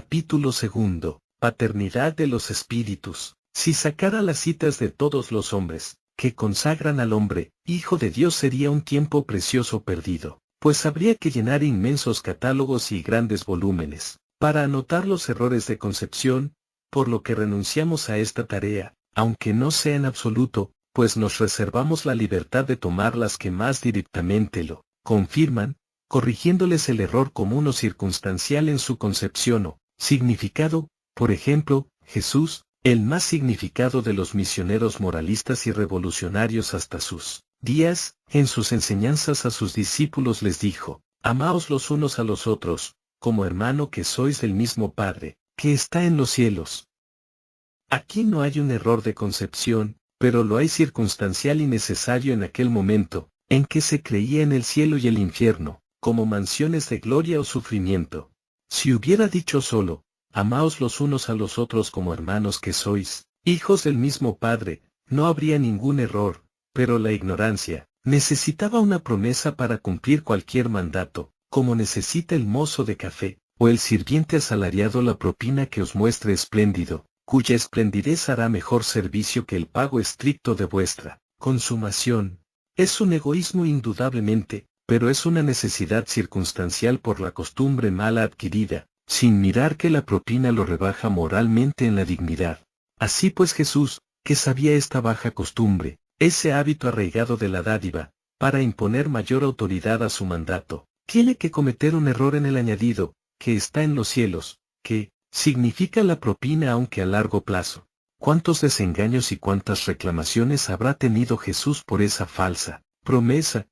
Capítulo 2. Paternidad de los espíritus. Si sacara las citas de todos los hombres, que consagran al hombre, hijo de Dios, sería un tiempo precioso perdido, pues habría que llenar inmensos catálogos y grandes volúmenes, para anotar los errores de concepción, por lo que renunciamos a esta tarea, aunque no sea en absoluto, pues nos reservamos la libertad de tomar las que más directamente lo confirman, corrigiéndoles el error común o circunstancial en su concepción o significado. Por ejemplo, Jesús, el más significado de los misioneros moralistas y revolucionarios hasta sus días, en sus enseñanzas a sus discípulos les dijo: amaos los unos a los otros, como hermano que sois del mismo Padre, que está en los cielos. Aquí no hay un error de concepción, pero lo hay circunstancial y necesario en aquel momento, en que se creía en el cielo y el infierno, como mansiones de gloria o sufrimiento. Si hubiera dicho solo: amaos los unos a los otros como hermanos que sois, hijos del mismo Padre, no habría ningún error, pero la ignorancia necesitaba una promesa para cumplir cualquier mandato, como necesita el mozo de café, o el sirviente asalariado la propina que os muestre espléndido, cuya esplendidez hará mejor servicio que el pago estricto de vuestra consumación. Es un egoísmo indudablemente, pero es una necesidad circunstancial por la costumbre mala adquirida, sin mirar que la propina lo rebaja moralmente en la dignidad. Así pues Jesús, que sabía esta baja costumbre, ese hábito arraigado de la dádiva, para imponer mayor autoridad a su mandato, tiene que cometer un error en el añadido, que está en los cielos, que significa la propina aunque a largo plazo. ¿Cuántos desengaños y cuántas reclamaciones habrá tenido Jesús por esa falsa promesa?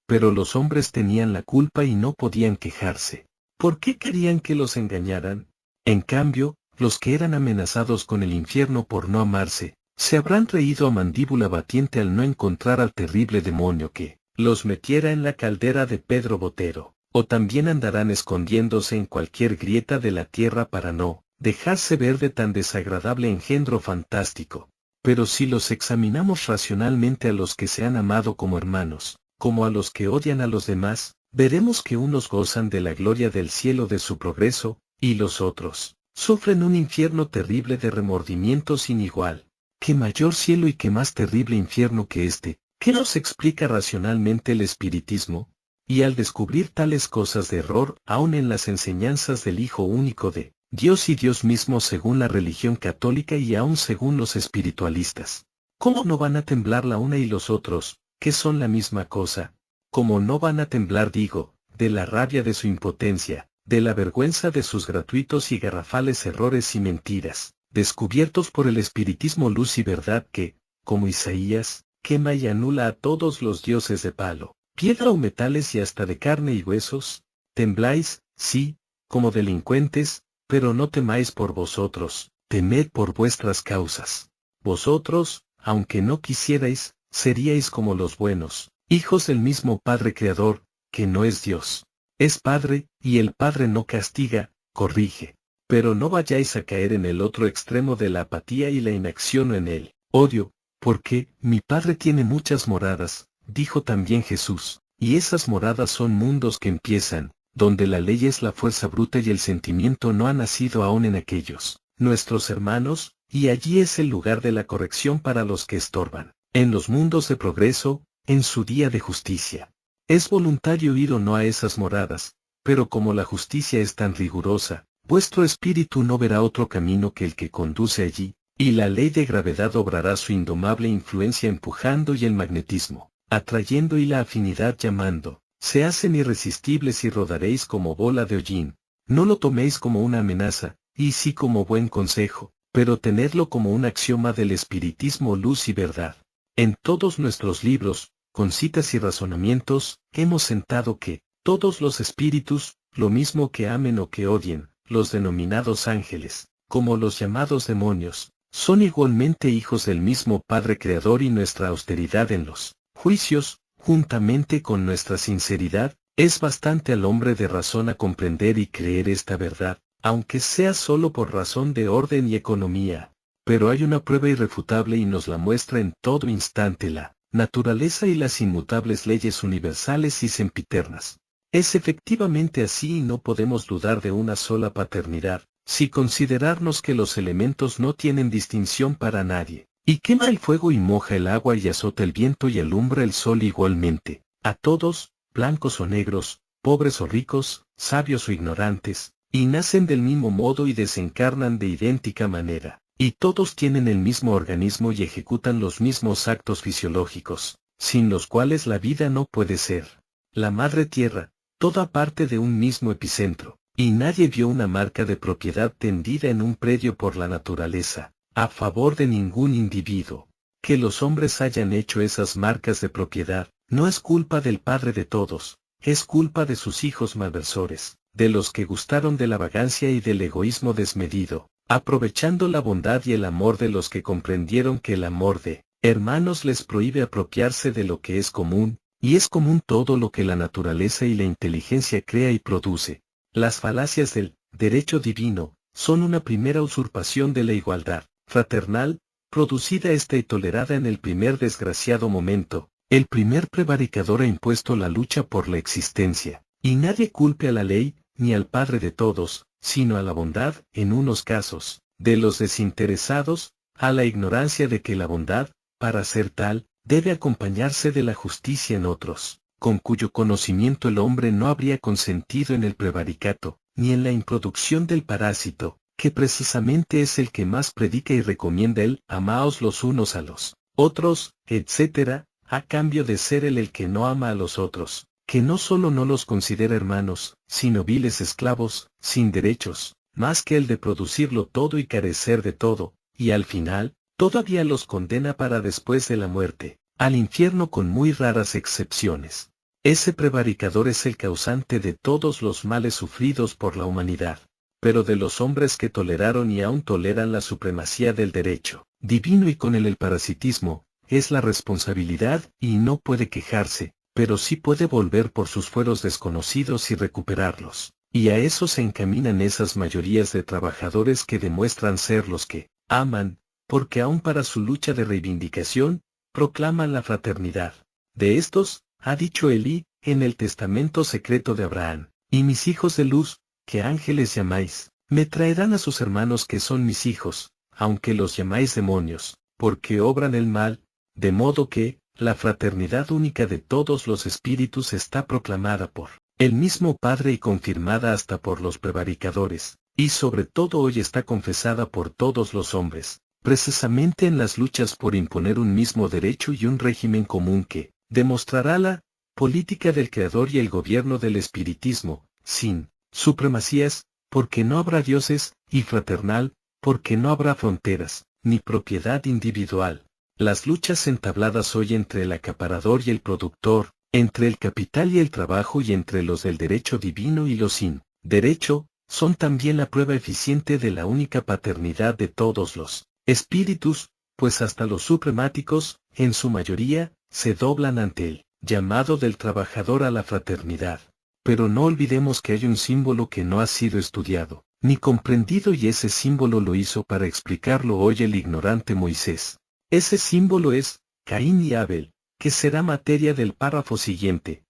Pero los hombres tenían la culpa y no podían quejarse. ¿Por qué querían que los engañaran? En cambio, los que eran amenazados con el infierno por no amarse, se habrán reído a mandíbula batiente al no encontrar al terrible demonio que los metiera en la caldera de Pedro Botero, o también andarán escondiéndose en cualquier grieta de la tierra para no dejarse ver de tan desagradable engendro fantástico. Pero si los examinamos racionalmente a los que se han amado como hermanos, como a los que odian a los demás, veremos que unos gozan de la gloria del cielo de su progreso, y los otros sufren un infierno terrible de remordimiento sin igual. ¿Qué mayor cielo y qué más terrible infierno que este? ¿Qué nos explica racionalmente el espiritismo? Y al descubrir tales cosas de error aún en las enseñanzas del Hijo único de Dios y Dios mismo según la religión católica y aún según los espiritualistas, ¿cómo no van a temblar la una y los otros, que son la misma cosa? ¿Cómo no van a temblar, digo, de la rabia de su impotencia, de la vergüenza de sus gratuitos y garrafales errores y mentiras, descubiertos por el espiritismo luz y verdad que, como Isaías, quema y anula a todos los dioses de palo, piedra o metales y hasta de carne y huesos? Tembláis, sí, como delincuentes, pero no temáis por vosotros, temed por vuestras causas. Vosotros, aunque no quisierais, seríais como los buenos, hijos del mismo Padre Creador, que no es Dios. Es Padre, y el Padre no castiga, corrige. Pero no vayáis a caer en el otro extremo de la apatía y la inacción o en el odio, porque mi Padre tiene muchas moradas, dijo también Jesús, y esas moradas son mundos que empiezan, donde la ley es la fuerza bruta y el sentimiento no ha nacido aún en aquellos, nuestros hermanos, y allí es el lugar de la corrección para los que estorban, en los mundos de progreso, en su día de justicia. Es voluntario ir o no a esas moradas, pero como la justicia es tan rigurosa, vuestro espíritu no verá otro camino que el que conduce allí, y la ley de gravedad obrará su indomable influencia empujando y el magnetismo, atrayendo y la afinidad llamando. Se hacen irresistibles y rodaréis como bola de hollín. No lo toméis como una amenaza, y sí como buen consejo, pero tenedlo como un axioma del espiritismo luz y verdad. En todos nuestros libros, con citas y razonamientos, hemos sentado que todos los espíritus, lo mismo que amen o que odien, los denominados ángeles, como los llamados demonios, son igualmente hijos del mismo Padre Creador y nuestra austeridad en los juicios, juntamente con nuestra sinceridad, es bastante al hombre de razón a comprender y creer esta verdad, aunque sea solo por razón de orden y economía. Pero hay una prueba irrefutable y nos la muestra en todo instante la naturaleza y las inmutables leyes universales y sempiternas. Es efectivamente así y no podemos dudar de una sola paternidad, si considerarnos que los elementos no tienen distinción para nadie, y quema el fuego y moja el agua y azota el viento y alumbra el sol igualmente, a todos, blancos o negros, pobres o ricos, sabios o ignorantes, y nacen del mismo modo y desencarnan de idéntica manera, y todos tienen el mismo organismo y ejecutan los mismos actos fisiológicos, sin los cuales la vida no puede ser. La madre tierra, toda parte de un mismo epicentro, y nadie vio una marca de propiedad tendida en un predio por la naturaleza, a favor de ningún individuo. Que los hombres hayan hecho esas marcas de propiedad, no es culpa del Padre de todos, es culpa de sus hijos malversores, de los que gustaron de la vagancia y del egoísmo desmedido, aprovechando la bondad y el amor de los que comprendieron que el amor de hermanos les prohíbe apropiarse de lo que es común, y es común todo lo que la naturaleza y la inteligencia crea y produce. Las falacias del derecho divino son una primera usurpación de la igualdad fraternal, producida y tolerada en el primer desgraciado momento. El primer prevaricador ha impuesto la lucha por la existencia, y nadie culpe a la ley, ni al Padre de todos, sino a la bondad, en unos casos, de los desinteresados, a la ignorancia de que la bondad, para ser tal, debe acompañarse de la justicia en otros, con cuyo conocimiento el hombre no habría consentido en el prevaricato, ni en la introducción del parásito, que precisamente es el que más predica y recomienda el amaos los unos a los otros, etc., a cambio de ser él el que no ama a los otros, que no solo no los considera hermanos, sino viles esclavos, sin derechos, más que el de producirlo todo y carecer de todo, y al final, todavía los condena para después de la muerte, al infierno con muy raras excepciones. Ese prevaricador es el causante de todos los males sufridos por la humanidad, pero de los hombres que toleraron y aún toleran la supremacía del derecho divino y con él el parasitismo, es la responsabilidad y no puede quejarse, pero sí puede volver por sus fueros desconocidos y recuperarlos, y a eso se encaminan esas mayorías de trabajadores que demuestran ser los que aman, porque aún para su lucha de reivindicación, proclaman la fraternidad. De estos, ha dicho Elí, en el testamento secreto de Abraham, y mis hijos de luz, que ángeles llamáis, me traerán a sus hermanos que son mis hijos, aunque los llamáis demonios, porque obran el mal, de modo que, la fraternidad única de todos los espíritus está proclamada por el mismo Padre y confirmada hasta por los prevaricadores, y sobre todo hoy está confesada por todos los hombres, precisamente en las luchas por imponer un mismo derecho y un régimen común que demostrará la política del Creador y el gobierno del espiritismo, sin supremacías, porque no habrá dioses, y fraternal, porque no habrá fronteras, ni propiedad individual. Las luchas entabladas hoy entre el acaparador y el productor, entre el capital y el trabajo y entre los del derecho divino y los sin derecho, son también la prueba eficiente de la única paternidad de todos los espíritus, pues hasta los supremáticos, en su mayoría, se doblan ante el llamado del trabajador a la fraternidad. Pero no olvidemos que hay un símbolo que no ha sido estudiado, ni comprendido y ese símbolo lo hizo para explicarlo hoy el ignorante Moisés. Ese símbolo es Caín y Abel, que será materia del párrafo siguiente,